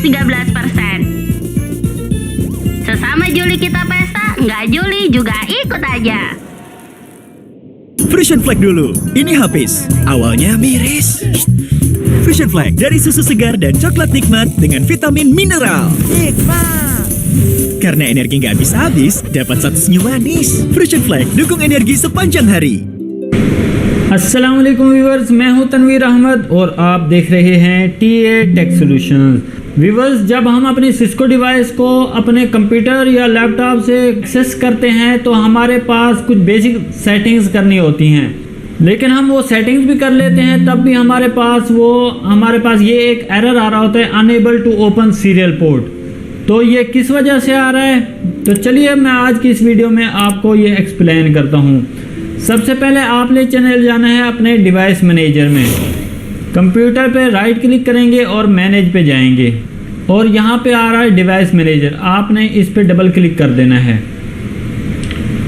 13%. Sesama Juli kita pesta, nggak Juli juga ikut aja. Frisian Flag dulu, ini habis. Awalnya miris. Frisian Flag dari susu segar dan coklat nikmat dengan vitamin mineral. Nikmat. Karena energi nggak habis-habis, dapat satu senyum manis. Frisian Flag dukung energi sepanjang hari. अस्सलाम वालेकुम viewers, मैं हूं तनवीर अहमद और आप देख रहे हैं TA take solutions. Viewers, जब हम अपनी सिस्को डिवाइस को अपने कंप्यूटर या लैपटॉप से एक्सेस करते हैं तो हमारे पास कुछ बेसिक सेटिंग्स करनी होती हैं, लेकिन हम वो सेटिंग्स भी कर लेते हैं तब भी हमारे पास ये एक एरर आ रहा होता है, unable to open serial port. तो ये किस वजह से आ रहा है, तो चलिए मैं आज की इस वीडियो में आपको ये एक्सप्लेन करता हूँ। सबसे पहले आपने चैनल जाना है अपने डिवाइस मैनेजर में, कंप्यूटर पे राइट क्लिक करेंगे और मैनेज पे जाएंगे और यहाँ पे आ रहा है डिवाइस मैनेजर, आपने इस पे डबल क्लिक कर देना है।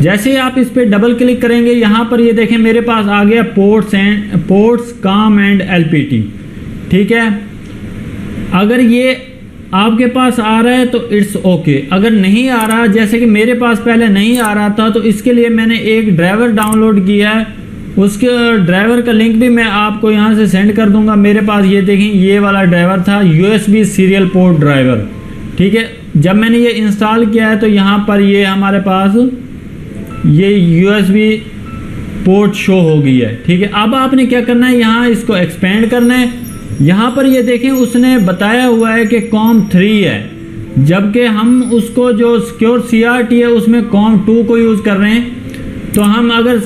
जैसे ही आप इस पे डबल क्लिक करेंगे यहाँ पर ये देखें मेरे पास आ गया पोर्ट्स काम एंड एलपीटी। ठीक है, अगर ये आपके पास आ रहा है तो इट्स ओके। अगर नहीं आ रहा, जैसे कि मेरे पास पहले नहीं आ रहा था, तो इसके लिए मैंने एक ड्राइवर डाउनलोड किया है, उसके ड्राइवर का लिंक भी मैं आपको यहाँ से सेंड कर दूंगा। मेरे पास ये देखें ये वाला ड्राइवर था, यूएसबी सीरियल पोर्ट ड्राइवर। ठीक है, जब मैंने ये इंस्टॉल किया है तो यहाँ पर ये हमारे पास ये यूएसबी पोर्ट शो हो गई है। ठीक है, अब आपने क्या करना है, यहाँ इसको एक्सपेंड करना है। यहाँ पर ये देखें उसने बताया हुआ है कि कॉम 3 है, जबकि हम उसको जो सिक्योर सीआरटी है उसमें कॉम 2 को यूज़ कर रहे हैं। तो हम अगर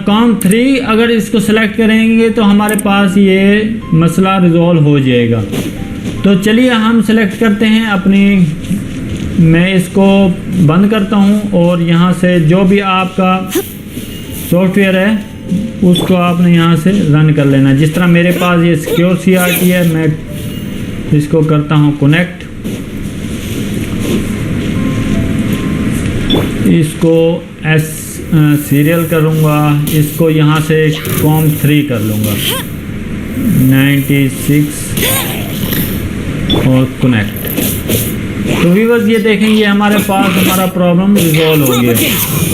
कॉम 3 अगर इसको सेलेक्ट करेंगे तो हमारे पास ये मसला रिजॉल्व हो जाएगा। तो चलिए हम सेलेक्ट करते हैं अपनी, मैं इसको बंद करता हूँ और यहाँ से जो भी आपका सॉफ्टवेयर है उसको आपने यहाँ से रन कर लेना। जिस तरह मेरे पास ये सिक्योर सीआरटी है, मैं इसको करता हूँ कनेक्ट, इसको सीरियल करूँगा, इसको यहाँ से कॉम 3 कर लूँगा 96 और कनेक्ट। तो व्यूवर्स ये देखें ये हमारे पास हमारा प्रॉब्लम रिजॉल्व हो गया।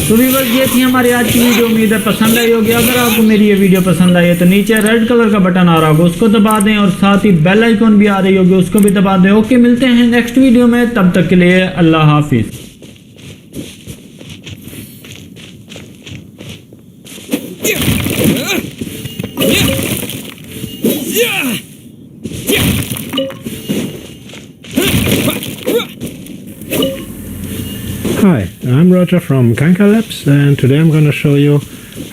तो व्यूवर्स ये थी हमारी आज की वीडियो, उम्मीद है पसंद आई होगी। अगर आपको मेरी ये वीडियो पसंद आई है तो नीचे रेड कलर का बटन आ रहा होगा उसको दबा दें और साथ ही बेल आइकॉन भी आ रही होगी उसको भी दबा दें। ओके, मिलते हैं नेक्स्ट वीडियो में, तब तक के लिए अल्लाह हाफिज़। Hi, I'm Roger from Kanka Labs, and today I'm going to show you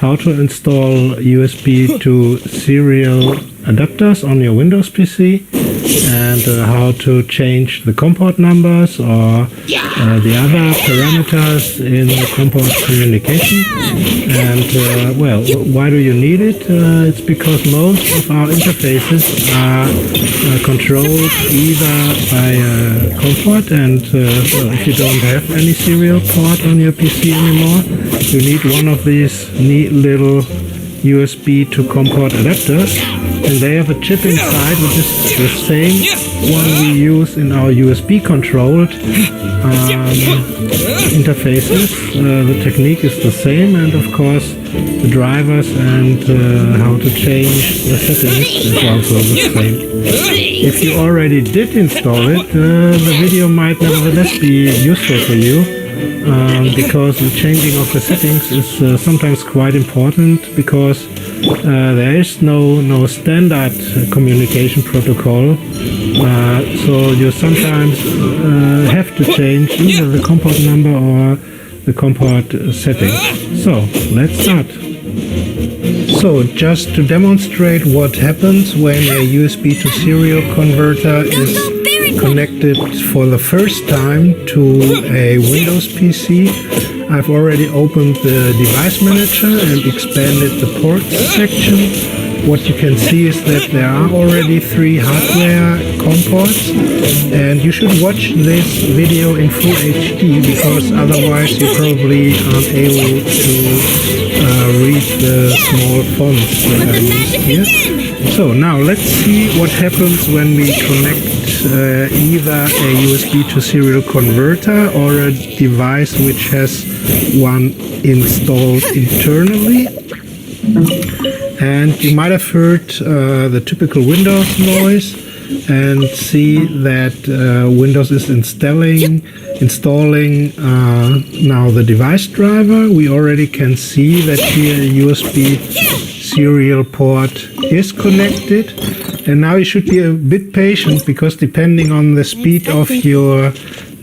how to install USB to serial adapters on your Windows PC and how to change the COM port numbers or the other parameters in the COM port communication. And well, why do you need it? It's because most of our interfaces are controlled either by a COM port, and well, if you don't have any serial port on your PC anymore, you need one of these neat little USB to COM port adapters, and they have a chip inside which is the same one we use in our USB controlled interfaces. The technique is the same, and of course the drivers and how to change the settings is also the same. If you already did install it, the video might nevertheless be useful for you. Because the changing of the settings is sometimes quite important, because there is no standard communication protocol, so you sometimes have to change either the COM port number or the COM port settings. So let's start. So just to demonstrate what happens when a USB to serial converter is connected for the first time to a Windows PC, I've already opened the device manager and expanded the ports section. What you can see is that there are already 3 hardware COM ports, and you should watch this video in full HD because otherwise you probably aren't able to read the small fonts that I used here. So now let's see what happens when we connect either a USB to serial converter or a device which has one installed internally. And you might have heard the typical Windows noise and see that Windows is installing now the device driver. We already can see that here a USB serial port is connected. And now you should be a bit patient, because depending on the speed of your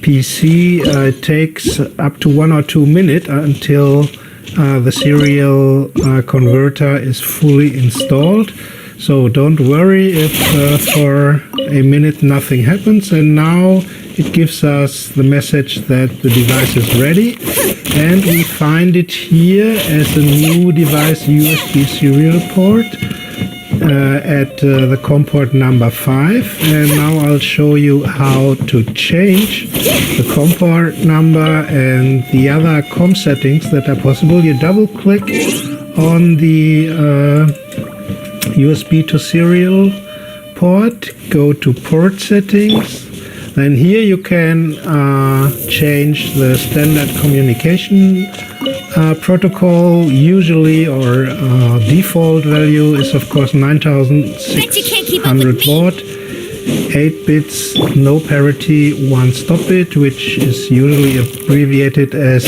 PC, it takes up to 1 or 2 minutes until the serial converter is fully installed. So don't worry if for a minute nothing happens. And now it gives us the message that the device is ready, and we find it here as a new device USB serial port at the COM port number 5. And now I'll show you how to change the COM port number and the other COM settings that are possible. You double click on the USB to serial port, go to port settings. Then here you can change the standard communication protocol. Usually, or default value is of course 9600 baud, 8 bits, no parity, 1 stop bit, which is usually abbreviated as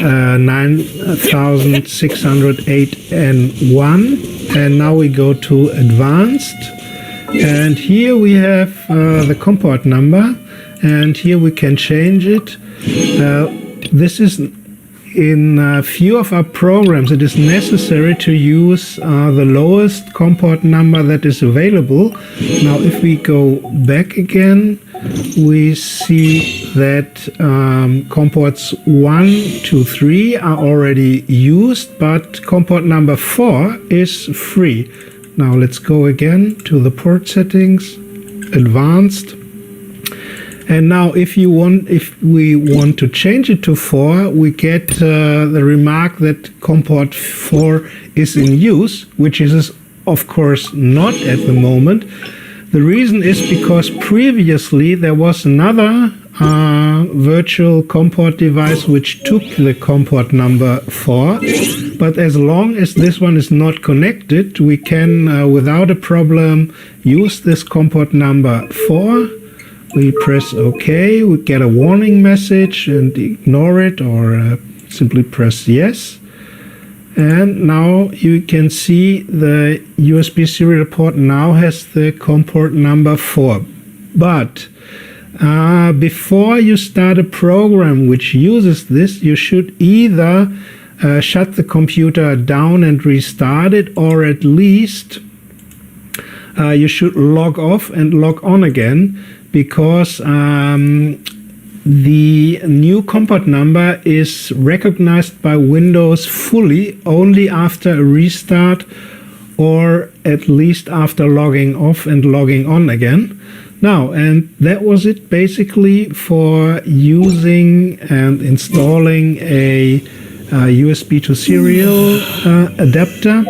9608 and 1. And now we go to advanced. And here we have the COM port number, and here we can change it. This is in a few of our programs, it is necessary to use the lowest COM port number that is available. Now if we go back again, we see that COM ports 1, 2, 3 are already used, but COM port number 4 is free. Now let's go again to the port settings, advanced. And now if we want to change it to 4, we get the remark that COM port 4 is in use, which is of course not at the moment. The reason is because previously there was another virtual COM port device which took the COM port number 4, but as long as this one is not connected, we can without a problem use this COM port number 4. We press OK, we get a warning message and ignore it, or simply press yes. And now you can see the USB serial port now has the COM port number 4. But before you start a program which uses this, you should either shut the computer down and restart it, or at least you should log off and log on again, because the new COM port number is recognized by Windows fully only after a restart, or at least after logging off and logging on again. Now, and that was it basically for using and installing a USB to serial adapter.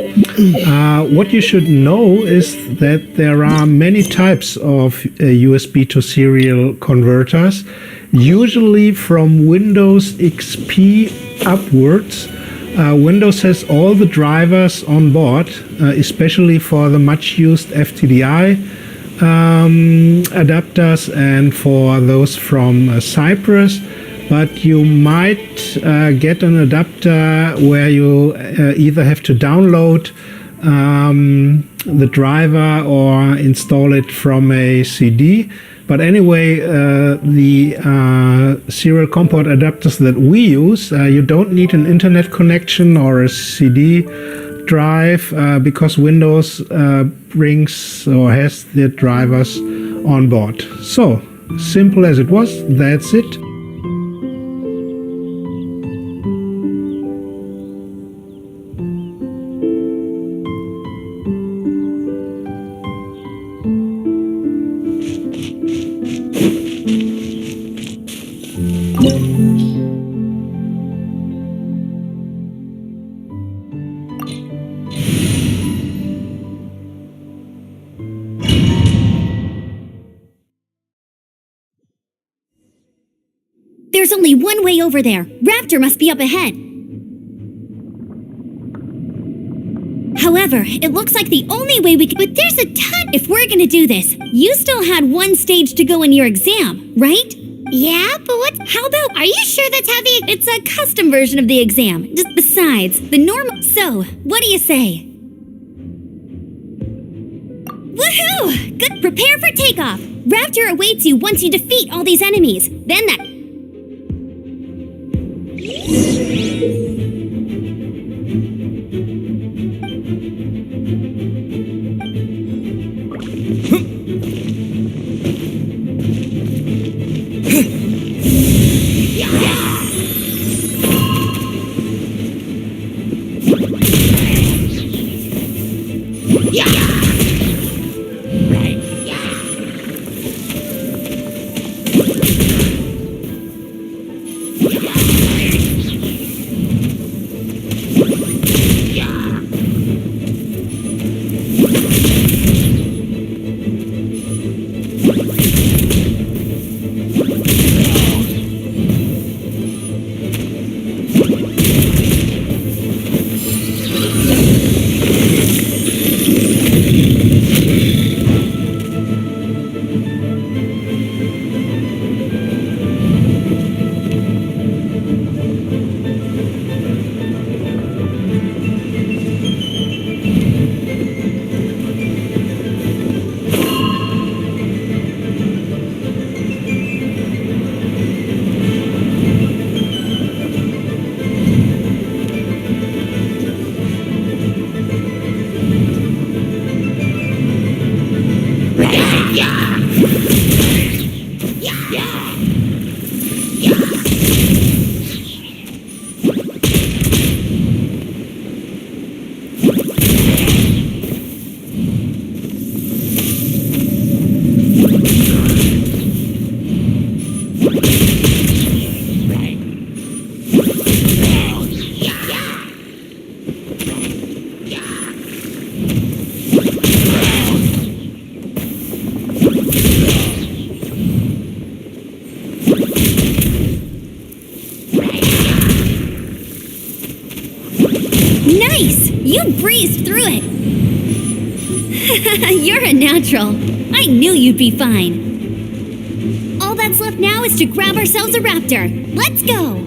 What you should know is that there are many types of USB to serial converters, usually from Windows XP upwards. Windows has all the drivers on board, especially for the much used FTDI adapters and for those from Cypress. But you might get an adapter where you either have to download the driver or install it from a CD. But anyway, the serial COM port adapters that we use, you don't need an internet connection or a CD drive because Windows brings or has the drivers on board. So, simple as it was, that's it. There's only one way over there. Raptor must be up ahead. However, it looks like the only way we can... But there's a ton... If we're gonna do this, you still had one stage to go in your exam, right? Yeah, but what? How about... Are you sure that's how the... It's a custom version of the exam. Just besides, the normal... So, what do you say? Woohoo! Good. Prepare for takeoff. Raptor awaits you once you defeat all these enemies. Then that... Nice! You breezed through it! You're a natural. I knew you'd be fine. All that's left now is to grab ourselves a raptor. Let's go!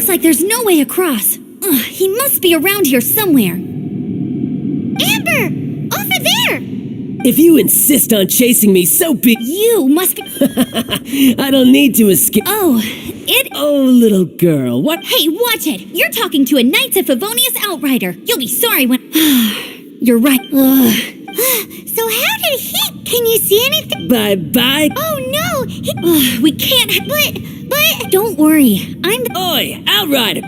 Like there's no way across. Ugh, he must be around here somewhere. Amber! Over there! If you insist on chasing me, so be— You must be— I don't need to escape. Oh, Oh, little girl, what— Hey, watch it! You're talking to a Knights of Favonius outrider. You'll be sorry when— You're right. Ugh. So how did he— Can you see anything? Bye-bye. Oh, no! We can't— But— Don't worry. I'm— Oi, outrider!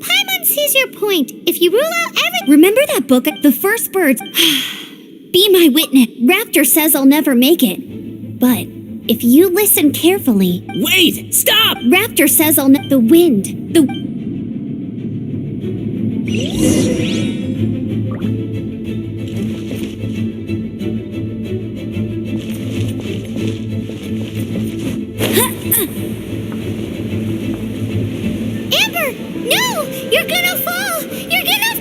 Paimon sees your point. If you rule out every— Remember that book, The First Birds? Be my witness. Raptor says I'll never make it. But if you listen carefully— Wait! Stop! Raptor says I'll the wind. Amber! No! You're gonna fall! You're gonna—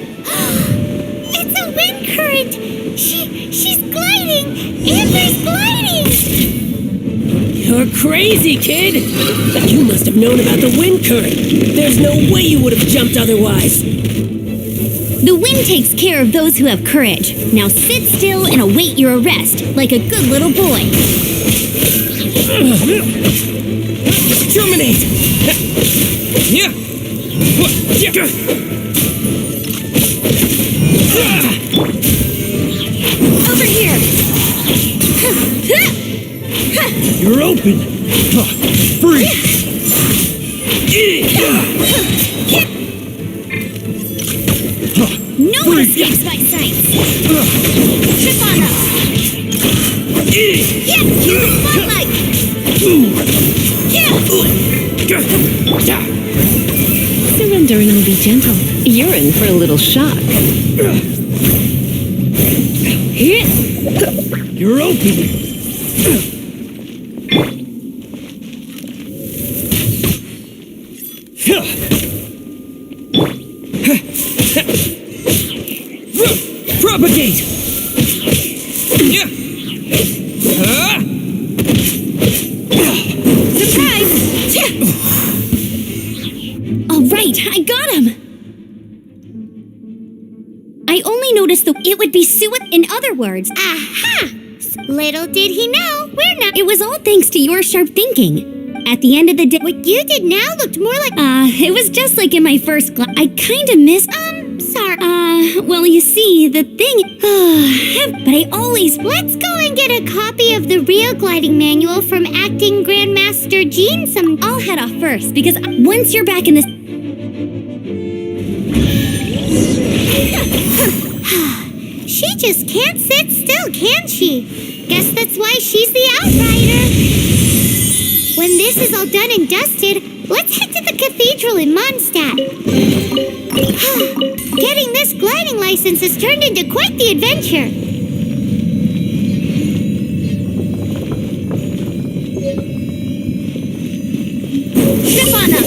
It's a wind current! She's gliding! Amber's gliding! You're crazy, kid! You must have known about the wind current. There's no way you would have jumped otherwise. The wind takes care of those who have courage. Now sit still and await your arrest, like a good little boy. Exterminate! Over here! You're open. Free. No one escapes my sights! Trip on them! Yeah! Use the spotlight! Yeah! Surrender and I'll be gentle. You're in for a little shock. You're open. Propagate. Surprise! All right, I got him! I only noticed it would be in other words. Aha! Little did he know, we're not. It was all thanks to your sharp thinking. At the end of the day, what you did now looked more like. It was just like in my first class. I kinda missed. Sorry. Well, you see, the thing. But I always. Let's go and get a copy of the real gliding manual from Acting Grandmaster Jean. I'll head off first because once you're back in this. She just can't sit still, can she? Guess that's why she's the outrider. When this is all done and dusted, let's head to the cathedral in Mondstadt. Getting this gliding license has turned into quite the adventure. Trip on them!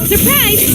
Surprise!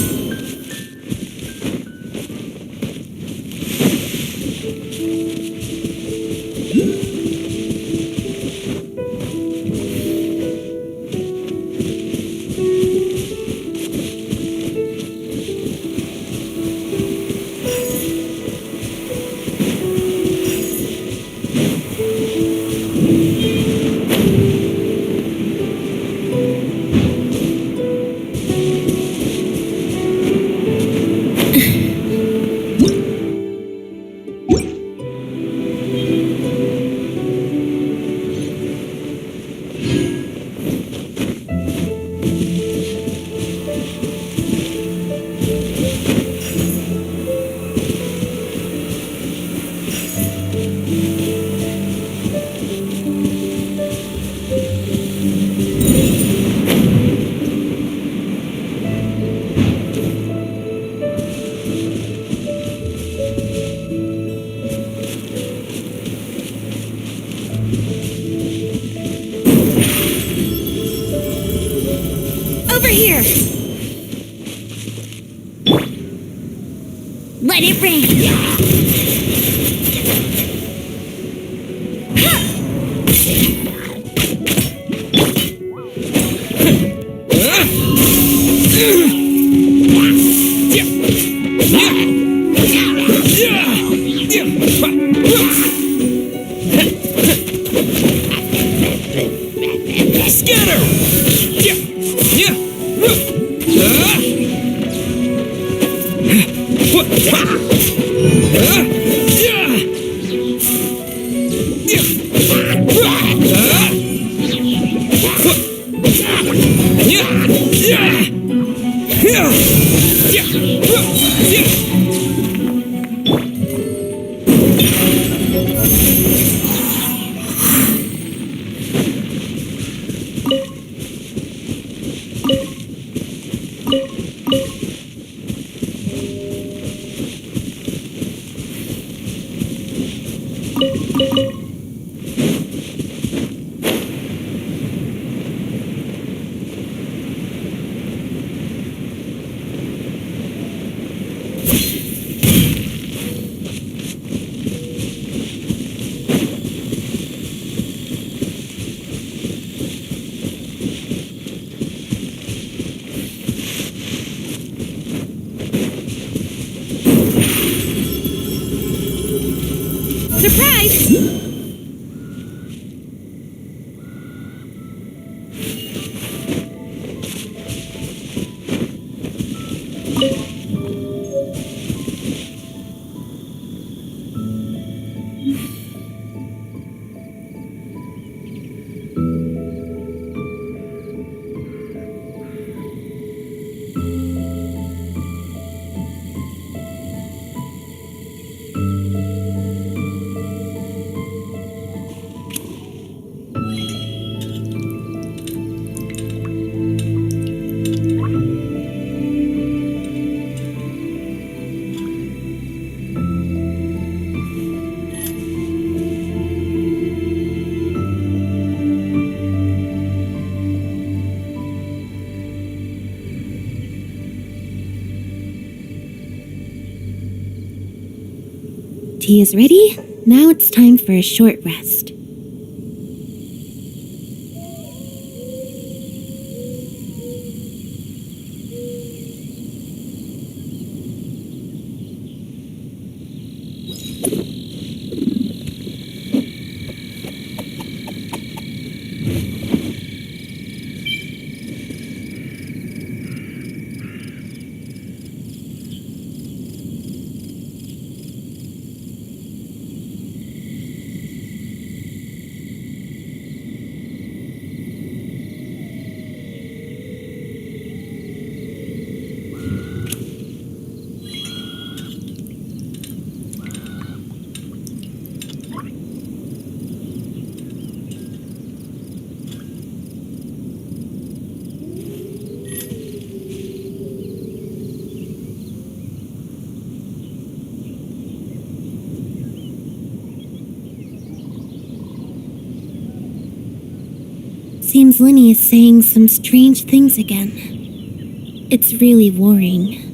Over here! Let it rain! Surprise! tea is ready. Now it's time for a short rest. Seems Lenny is saying some strange things again. It's really worrying.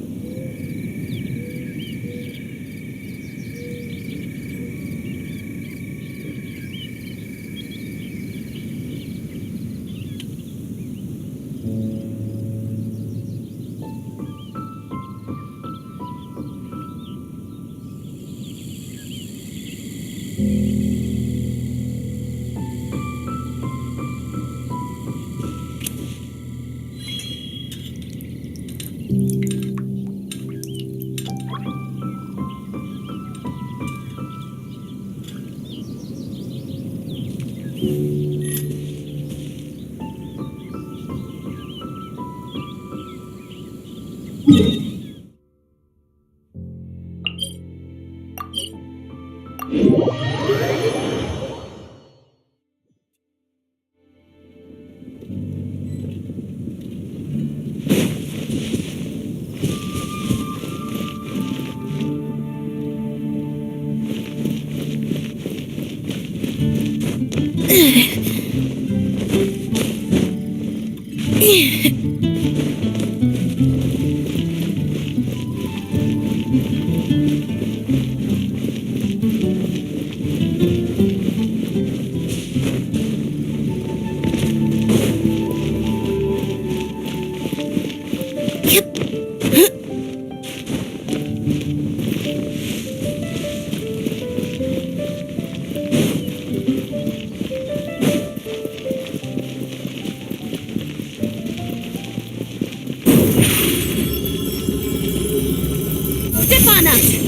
Step on us!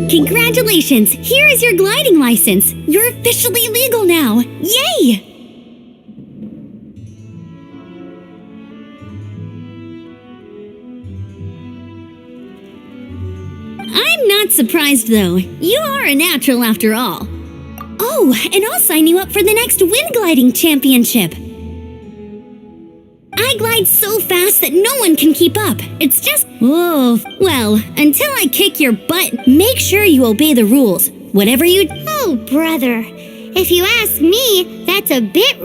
Congratulations! Here is your gliding license! You're officially legal now! Yay! I'm not surprised though. You are a natural after all. Oh, and I'll sign you up for the next wind gliding championship. I glide so fast that no one can keep up. It's just... Oh, well, until I kick your butt, make sure you obey the rules. Whatever you... Oh, brother. If you ask me, that's a bit...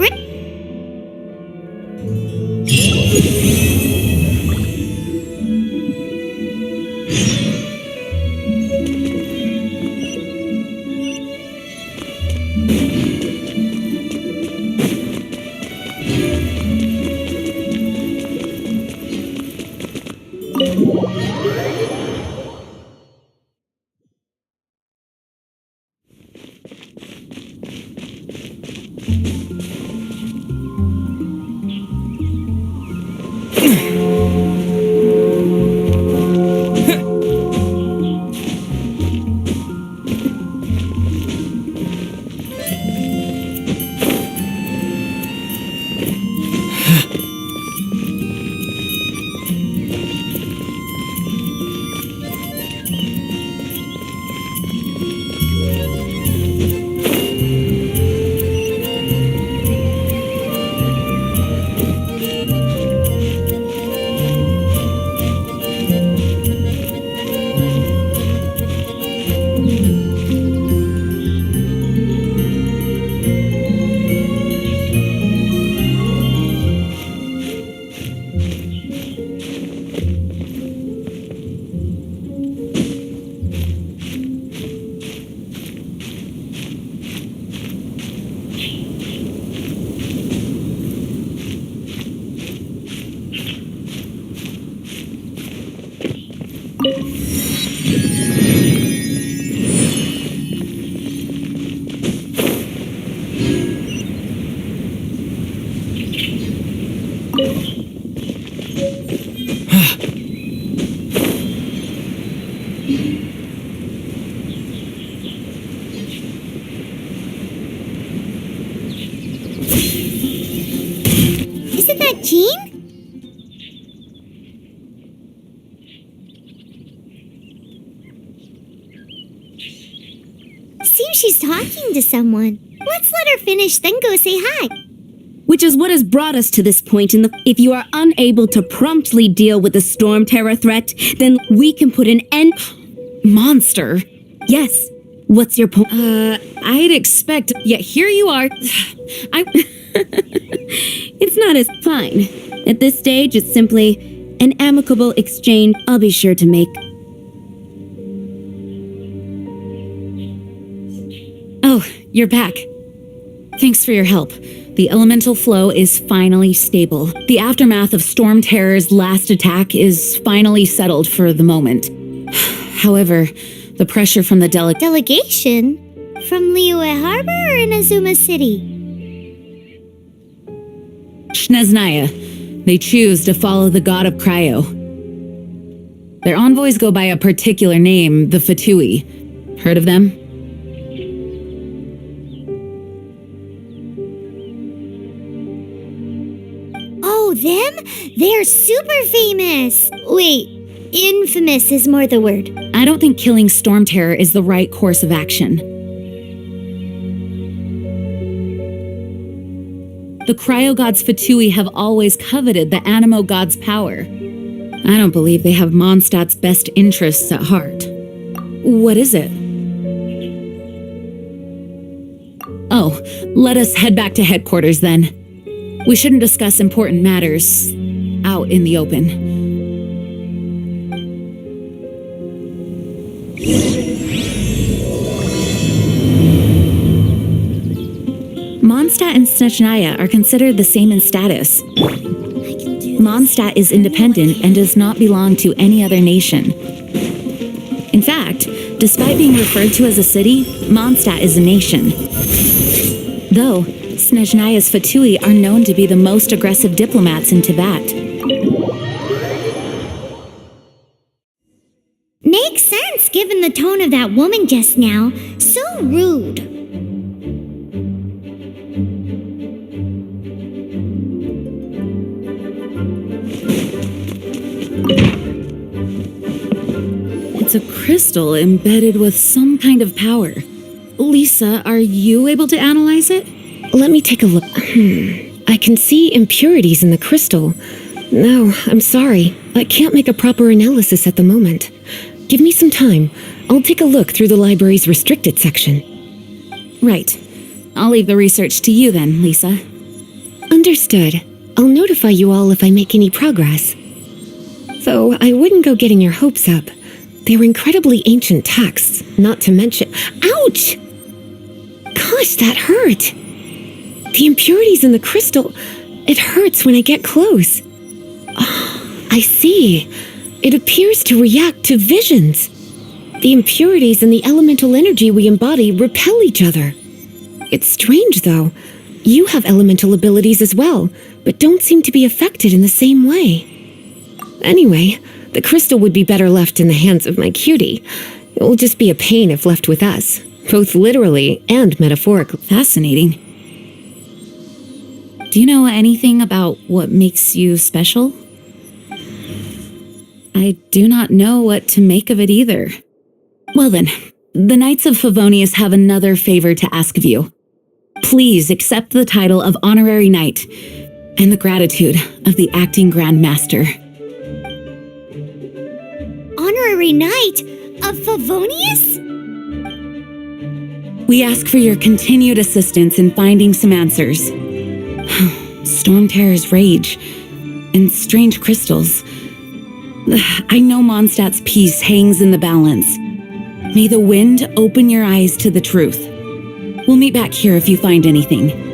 seems she's talking to someone. Let's let her finish, then go say hi. Which is what has brought us to this point if you are unable to promptly deal with the storm terror threat, then we can put an end. Monster. Yes. What's your point? I'd expect, yet here you are. It's not as fine. At this stage, it's simply an amicable exchange I'll be sure to make. Oh, you're back. Thanks for your help. The elemental flow is finally stable. The aftermath of Storm Terror's last attack is finally settled for the moment. However, the pressure from the Delegation? From Liyue Harbor or Inazuma City? Shneznaya. They choose to follow the god of Cryo. Their envoys go by a particular name, the Fatui. Heard of them? Oh, them? They're super famous. Wait, infamous is more the word. I don't think killing Storm Terror is the right course of action. The Cryo God's Fatui have always coveted the Animo God's power. I don't believe they have Mondstadt's best interests at heart. What is it? Oh, let us head back to headquarters then. We shouldn't discuss important matters out in the open. Mondstadt and Snezhnaya are considered the same in status. Mondstadt is independent and does not belong to any other nation. In fact, despite being referred to as a city, Mondstadt is a nation. Though, Snezhnaya's Fatui are known to be the most aggressive diplomats in Tibet. Makes sense given the tone of that woman just now. So rude. It's a crystal embedded with some kind of power. Lisa, are you able to analyze it? Let me take a look. I can see impurities in the crystal. No, I'm sorry. I can't make a proper analysis at the moment. Give me some time. I'll take a look through the library's restricted section. Right. I'll leave the research to you then, Lisa. Understood. I'll notify you all if I make any progress. Though I wouldn't go getting your hopes up. They were incredibly ancient texts, not to mention— Ouch! Gosh, that hurt! The impurities in the crystal— it hurts when I get close. Oh, I see. It appears to react to visions. The impurities and the elemental energy we embody repel each other. It's strange, though. You have elemental abilities as well, but don't seem to be affected in the same way. Anyway, the crystal would be better left in the hands of my cutie. It will just be a pain if left with us, both literally and metaphorically. Fascinating. Do you know anything about what makes you special? I do not know what to make of it either. Well then, the Knights of Favonius have another favor to ask of you. Please accept the title of Honorary Knight and the gratitude of the Acting Grand Master. Honorary Knight of Favonius? We ask for your continued assistance in finding some answers. Storm Terror's rage and strange crystals. I know Mondstadt's peace hangs in the balance. May the wind open your eyes to the truth. We'll meet back here if you find anything.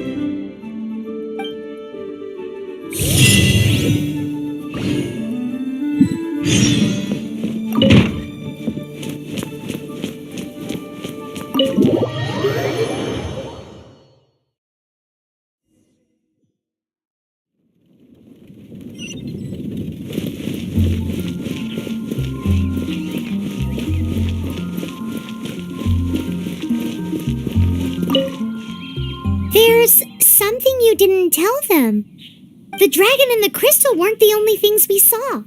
There's something you didn't tell them. The dragon and the crystal weren't the only things we saw.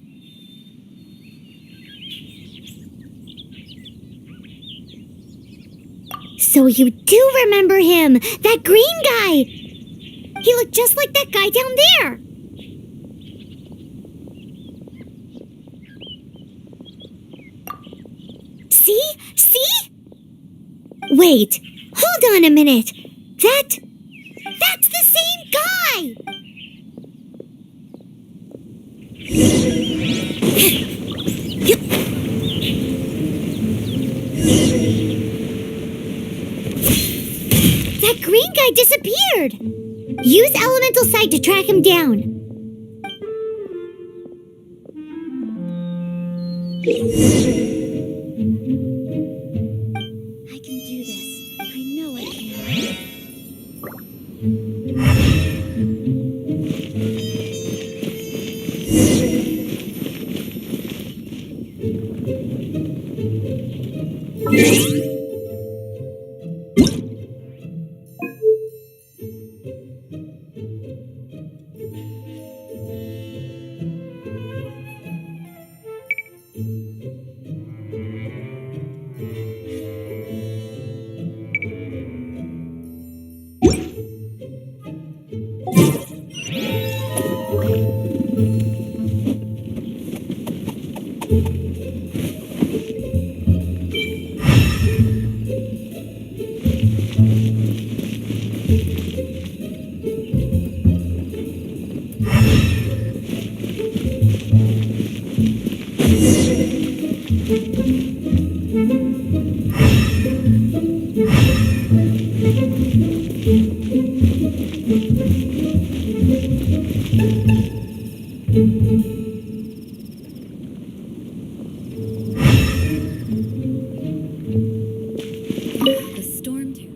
So you do remember him, that green guy. He looked just like that guy down there. See? See? Wait, hold on a minute. That's the same guy. That green guy disappeared. Use elemental sight to track him down. I can do this. I know I can. The storm terror.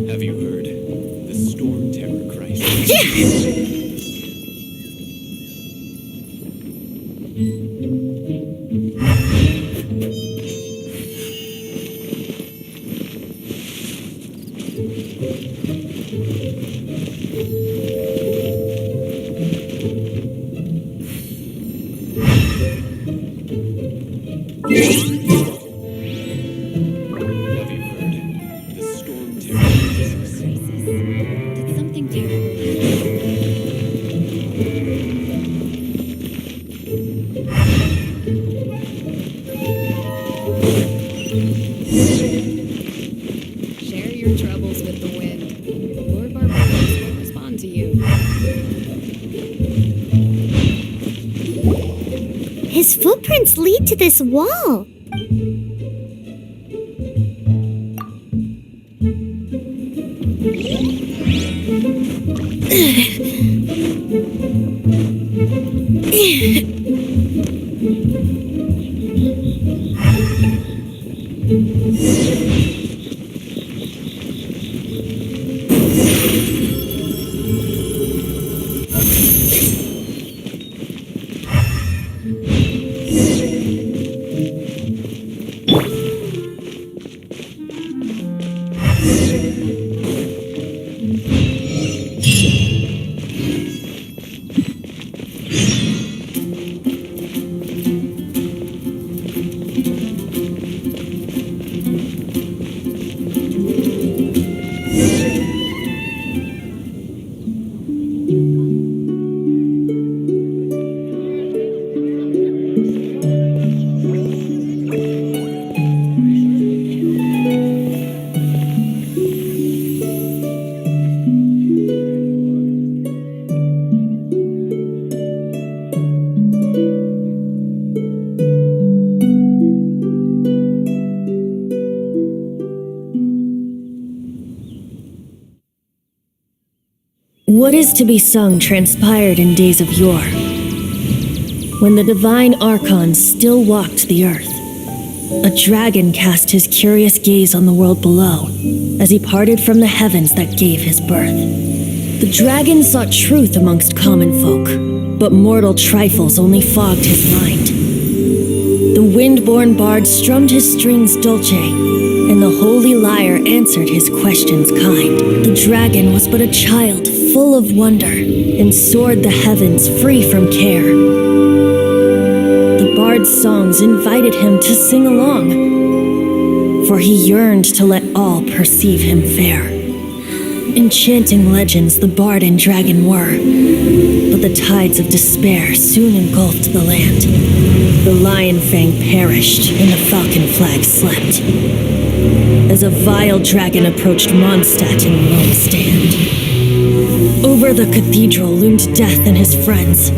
Have you heard? The storm terror crisis. Have you heard? The storm terror crisis. Did something terrible happen? Share your troubles with the wind. Lord Barbaros will respond to you. His footprints lead to this wall. What is to be sung transpired in days of yore, when the divine archons still walked the earth. A dragon cast his curious gaze on the world below, as he parted from the heavens that gave his birth. The dragon sought truth amongst common folk, but mortal trifles only fogged his mind. The wind-born bard strummed his strings dulce, and the Holy Lyre answered his questions kind. The dragon was but a child full of wonder, and soared the heavens free from care. The bard's songs invited him to sing along, for he yearned to let all perceive him fair. Enchanting legends the bard and dragon were, but the tides of despair soon engulfed the land. The lion fang perished, and the falcon flag slept, as a vile dragon approached Mondstadt in lone stand. Over the cathedral loomed death and his friends.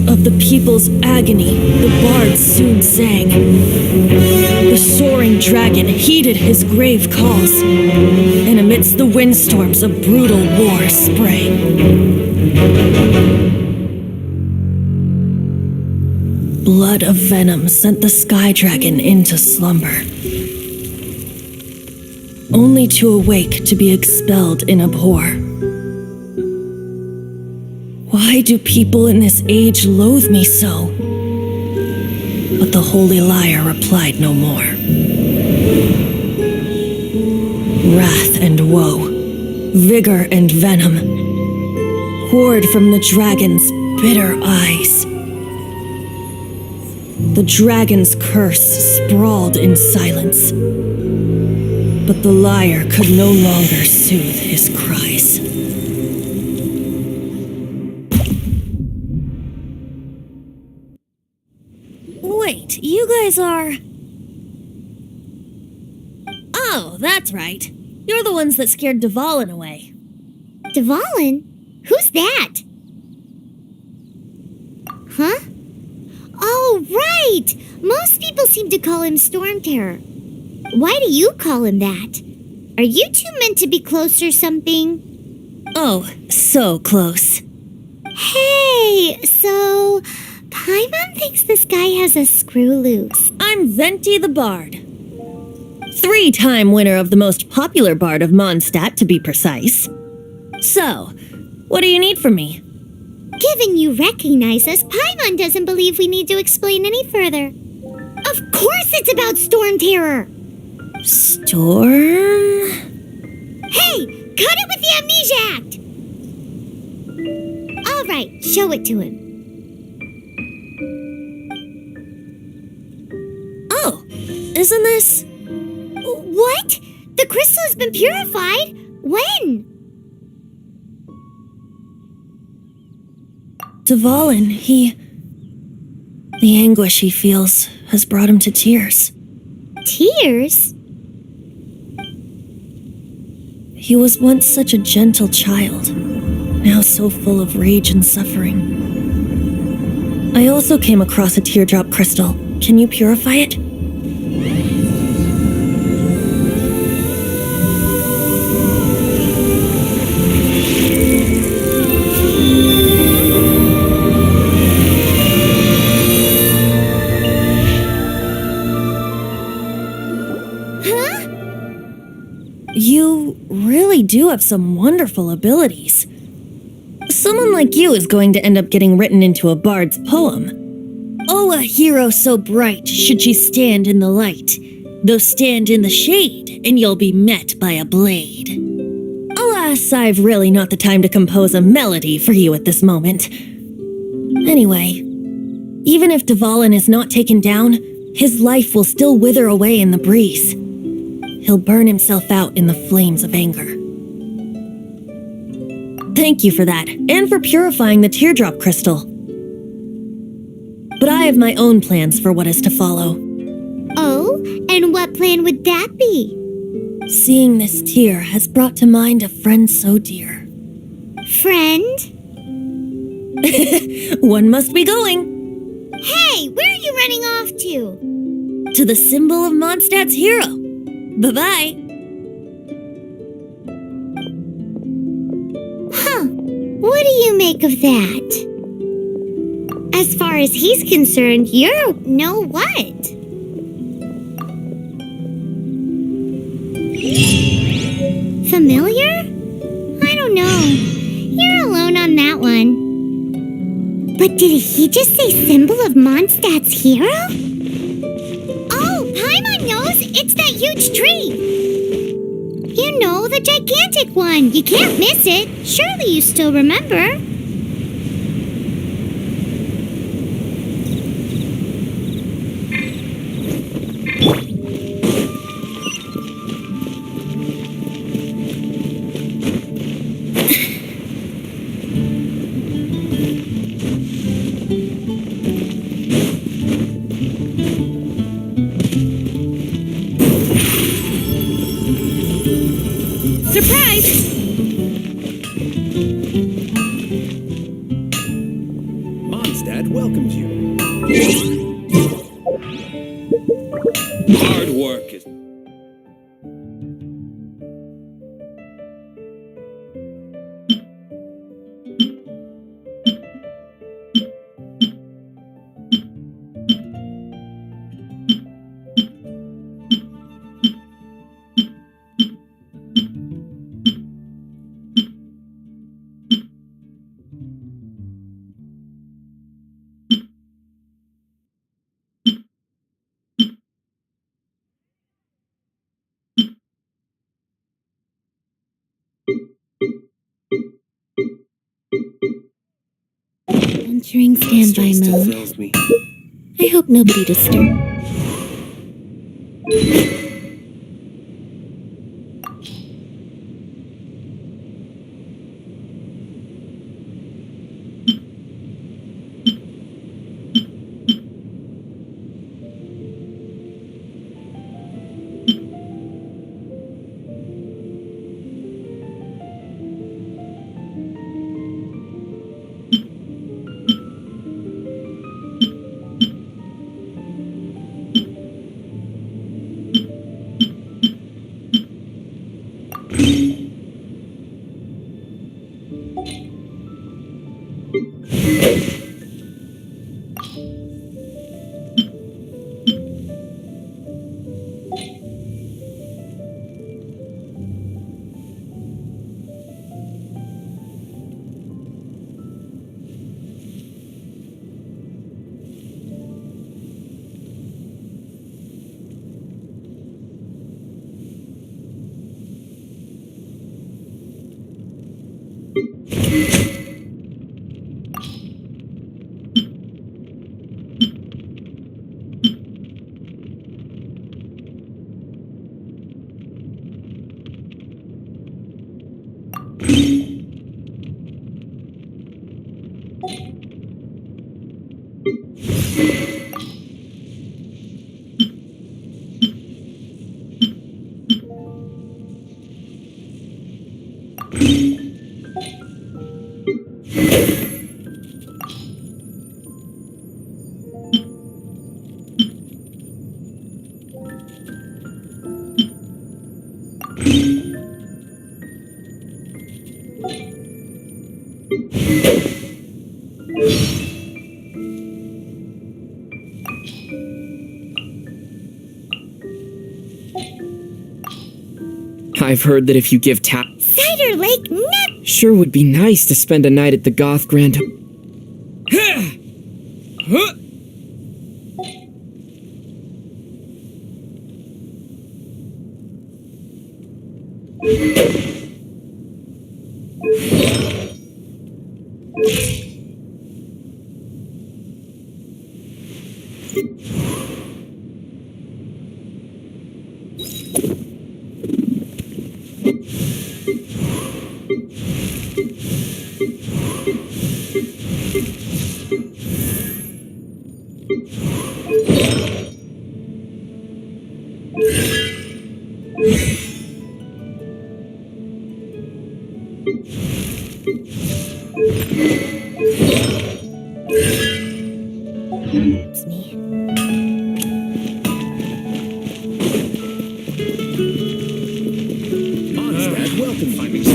Of the people's agony, the bard soon sang. The soaring dragon heeded his grave calls, and amidst the windstorms a brutal war sprang. Blood of venom sent the sky dragon into slumber, only to awake to be expelled in abhor. Why do people in this age loathe me so? But the Holy Lyre replied no more. Wrath and woe, vigor and venom, poured from the dragon's bitter eyes. The dragon's curse sprawled in silence, but the lyre could no longer soothe his cries. Wait, you guys are... Oh, that's right. You're the ones that scared Dvalin away. Dvalin? Who's that? Huh? Oh, right! Most people seem to call him Storm Terror. Why do you call him that? Are you two meant to be close or something? Oh, so close. Hey, so... Paimon thinks this guy has a screw loose. I'm Venti the Bard. 3-time winner of the most popular bard of Mondstadt, to be precise. So, what do you need from me? Given you recognize us, Paimon doesn't believe we need to explain any further. Of course it's about Storm Terror! Storm? Hey! Cut it with the Amnesia Act! Alright, show it to him. Oh, isn't this... What? The crystal has been purified? When? Dvalin, the anguish he feels has brought him to tears. Tears? He was once such a gentle child, now so full of rage and suffering. I also came across a teardrop crystal. Can you purify it? You really do have some wonderful abilities. Someone like you is going to end up getting written into a bard's poem. Oh, a hero so bright should she stand in the light, though stand in the shade, and you'll be met by a blade. Alas, I've really not the time to compose a melody for you at this moment. Anyway, even if Dvalin is not taken down, his life will still wither away in the breeze. He'll burn himself out in the flames of anger. Thank you for that, and for purifying the teardrop crystal. But I have my own plans for what is to follow. Oh, and what plan would that be? Seeing this tear has brought to mind a friend so dear. Friend? One must be going. Hey, where are you running off to? To the symbol of Mondstadt's hero. Bye-bye. Huh. What do you make of that? As far as he's concerned, you're no what? Familiar? I don't know. You're alone on that one. But did he just say symbol of Mondstadt's hero? Oh, Paimon knows It's that huge tree. You know, the gigantic one. You can't miss it. Surely you still remember. Surprise! Mondstadt welcomes you. Hard work is... Entering standby still mode. fills me. I hope nobody disturbs. I've heard that if you give Cider Lake never... Sure would be nice to spend a night at the Goth Grand... Mondstadt welcomes you.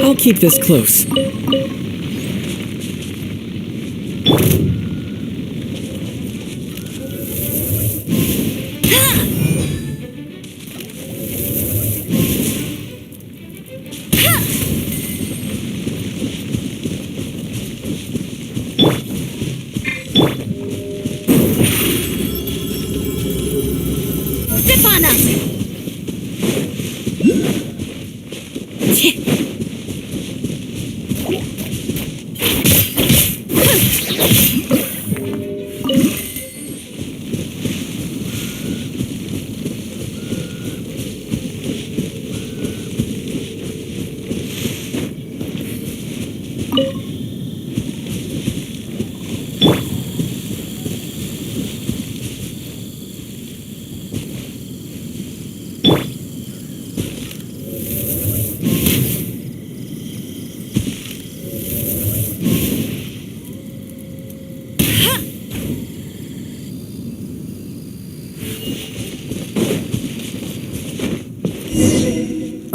I'll keep this close. Zip on up!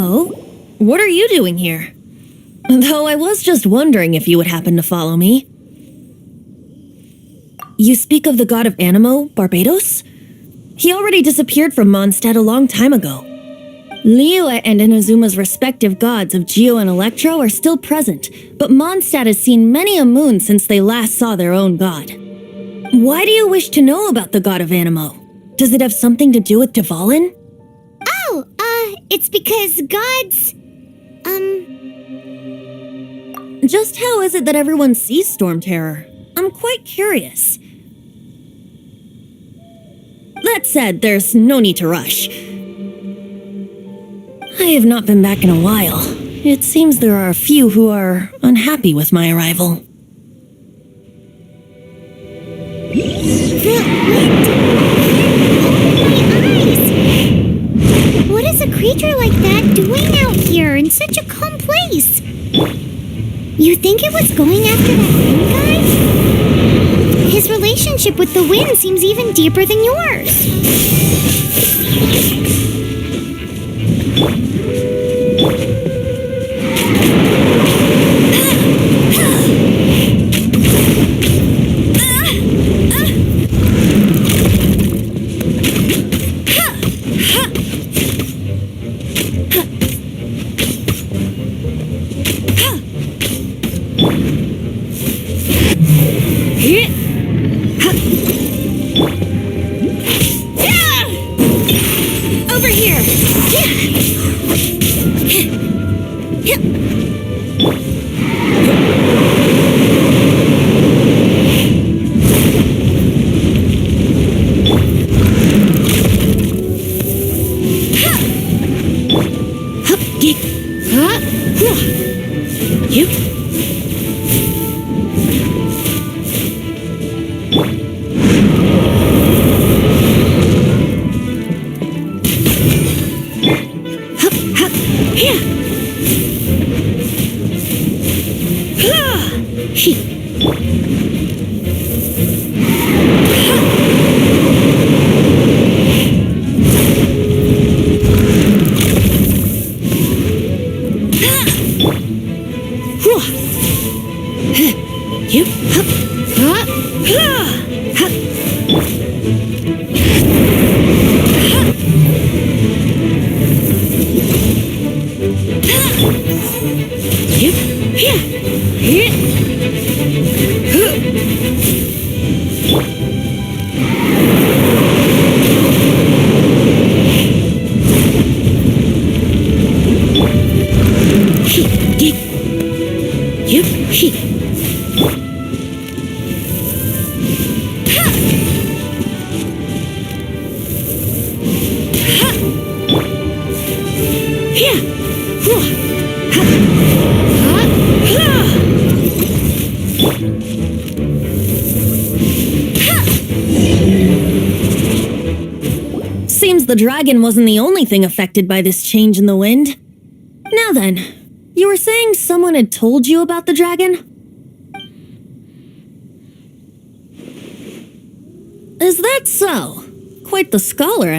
Oh? What are you doing here? Though I was just wondering if you would happen to follow me. You speak of the god of Animo, Barbados? He already disappeared from Mondstadt a long time ago. Liyue and Inazuma's respective gods of Geo and Electro are still present, but Mondstadt has seen many a moon since they last saw their own god. Why do you wish to know about the god of Animo? Does it have something to do with Dvalin? Oh, it's because gods, Just how is it that everyone sees Storm Terror? I'm quite curious. That said, there's no need to rush. I have not been back in a while. It seems there are a few who are unhappy with my arrival. What is a creature like that doing out here in such a calm place? You think it was going after that wind guy? His relationship with the wind seems even deeper than yours. Over here! Seems the dragon wasn't the only thing affected by this change in the wind. Now then, you were saying someone had told you about the dragon? Is that so? Quite the scholar,